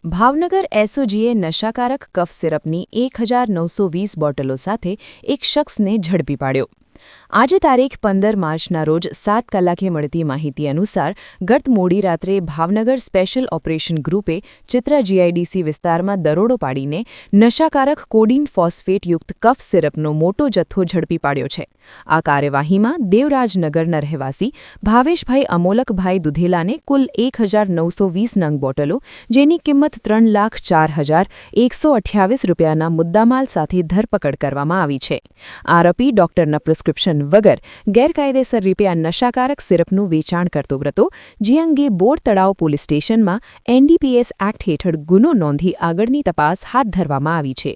ભાવનગર એસઓજીએ નશાકારક કફ સિરપની 1920 બોટલો સાથે એક શખ્સને ઝડપી પાડ્યો. આજે તારીખ 15 માર્ચના રોજ 7 કલાકે મળતી માહિતી અનુસાર ગત મોડી રાત્રે ભાવનગર સ્પેશિયલ ઓપરેશન ગ્રુપે ચિત્રા જીઆઈડીસી વિસ્તારમાં દરોડો પાડીને નશાકારક કોડીન ફોસ્ફેટયુક્ત કફ સિરપનો મોટો જથ્થો ઝડપી પાડ્યો છે. આ કાર્યવાહીમાં દેવરાજનગરના રહેવાસી ભાવેશભાઈ અમોલકભાઈ દુધેલાને કુલ 1920 નંગ બોટલો, જેની કિંમત 3,04,128 રૂપિયાના મુદ્દામાલ સાથે ધરપકડ કરવામાં આવી છે. આરોપી ડોક્ટરના પ્રિસ્ક્રિપ્શન વગર ગેરકાયદેસર રીતે આ નશાકારક સિરપનું વેચાણ કરતો હતો, જે અંગે બોર તળાવ પોલીસ સ્ટેશનમાં એનડીપીએસ એક્ટ હેઠળ ગુનો નોંધી આગળની તપાસ હાથ ધરવામાં આવી છે.